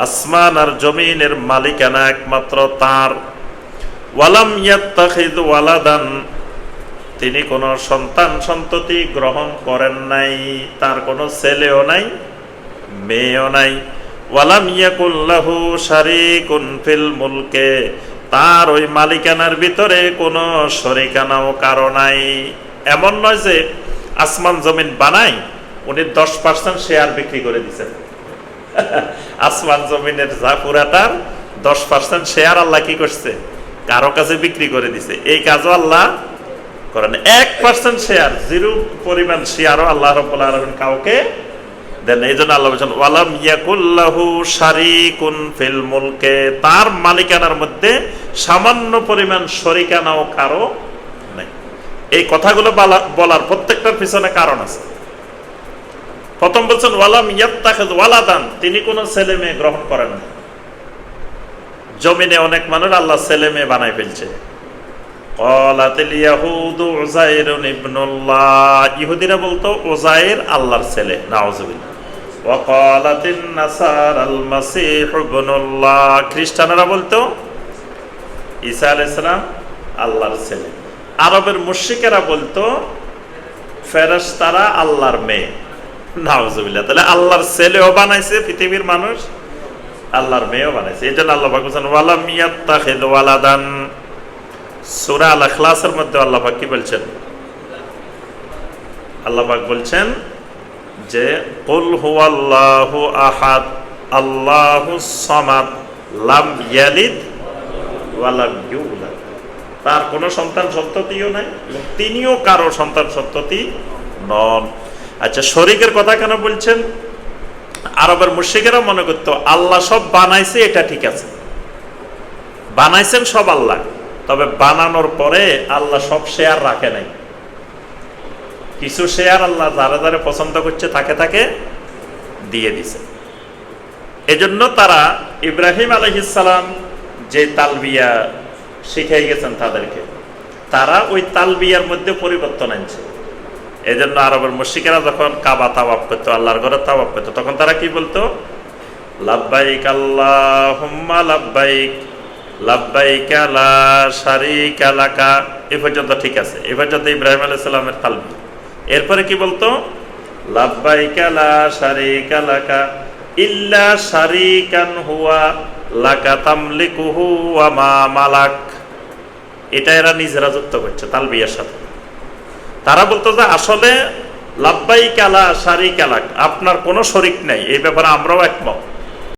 আসমান আর জমিনের মালিকানা একমাত্র তার। ওয়ালাম ইয়াত্তাখিয ওয়ালাদান, তিনি কোনো সন্তান সন্ততি গ্রহণ করেন নাই, তার কোনো ছেলেও নাই মেয়েও নাই। ওয়ালাম ইয়াকুল লাহু শারীকুন ফিল মুলকে, তার ওই মালিকানার ভিতরে কোনো শরিকানাও কারো নাই। এমন নয় যে আসমান জমিন বানাই উনি 10% শেয়ার বিক্রি করে দিচ্ছেন। আসমান জমিনের যা পুরাটার 10% শেয়ার আল্লাহ কি করছে, কারো কাছে বিক্রি করে দিছে। এই কাজও আল্লাহ করেন। 1% শেয়ার, 0 পরিমাণ শেয়ারও আল্লাহ রাব্বুল আলামিন কাউকে দেন। এই জন্য আল্লাহ বলেছেন ওয়ালাম ইয়াকুল লাহু শারীকুন ফিল মুলকে, তার মালিকানার মধ্যে সামান্য পরিমাণ শরিকানাও কারো নাই। এই কথাগুলো বলার প্রত্যেকটার পিছনে কারণ আছে। প্রথম বলছেন ওয়ালাম ইয়াত্তাখিয ওয়ালাদান, তিনি কোনো ছেলে মেয়ে গ্রহণ করেন না। জমিনে অনেক মানুষ আল্লাহ ছেলে মেয়ে বানাই ফেলছে। ক্বালাতিল ইয়াহুদু উযাইরুন ইবনুল্লাহ, ইহুদিরা বলতো উযাইর আল্লাহর ছেলে, নাউযুবিল্লাহ। ওয়া ক্বালাতিন নাসারাল মাসীহু ইবনুল্লাহ, খ্রিস্টানরা বলতো ঈসা আলাইহিস সালাম আল্লাহর ছেলে। আরবের মুশরিকেরা বলতো ফেরেশতারা আল্লাহর মেয়ে, নাউযুবিল্লাহ। তাহলে আল্লাহর ছেলেও বানাইছে পৃথিবীর মানুষ, আল্লাহর মেয়েও বানাইছে। এই জন্য আল্লাহ পাক বলেছেন ওয়ালাম ইয়াত্তাখিয ওয়ালাদান। সূরা আল ইখলাসের মধ্যে আল্লাহ পাক কি বলছেন? আল্লাহ পাক বলছেন যে কুল হুয়াল্লাহু আহাদ আল্লাহুস সামাদ লাম ইয়ালিদ ওয়া লাম ইউলাদ, তার কোনো সন্তান সন্ততিও নাই এবং তিনিও কারো সন্তান সন্ততি নন। আচ্ছা, শরীকের কথা কেন বলছেন? আরবের মুশরিকেরা মনে করতো আল্লাহ সব বানাইছে, এটা ঠিক আছে, বানাইছেন সব আল্লাহ, তবে বানানোর পরে আল্লাহ সব শেয়ার রাখে নাই। কিছু শেয়ার আল্লাহ যারা যারা পছন্দ করছে তাকে তাকে দিয়ে দিছে। এজন্য তারা ইব্রাহিম আলাইহিস সালাম যে তালবিয়া শিখাই গেছেন তাদেরকে, তারা ওই তালবিয়ার মধ্যে পরিবর্তন আনছে। এজন্য আরবের মুশরিকেরা যখন কাবা তাওয়াফ করতো, আল্লাহর ঘরে তাওয়াফ করতো, তখন তারা কি বলতো? লাব্বাইক আল্লাহুম্মা লাব্বাইক লাব্বাইক লা শারীকা লাকা। এই পর্যন্ত ঠিক আছে, এই পর্যন্ত ইব্রাহিম আলাইহিস সালামের তালবি। এরপরে কি বলতো? লাব্বাইক লা শারীকা লাকা ইল্লা শারীকান হুয়া লাকা তামলিকুহু ওয়া মা মালাক। এটা এরা নিজেরা যুক্ত করছে তালবিয়ার সাথে। তারা বলতো যে আসলে লাব্বাইক লা শারীকা লাক, আপনার কোনো শরীক নাই, এই ব্যাপারে আমরাও একমত,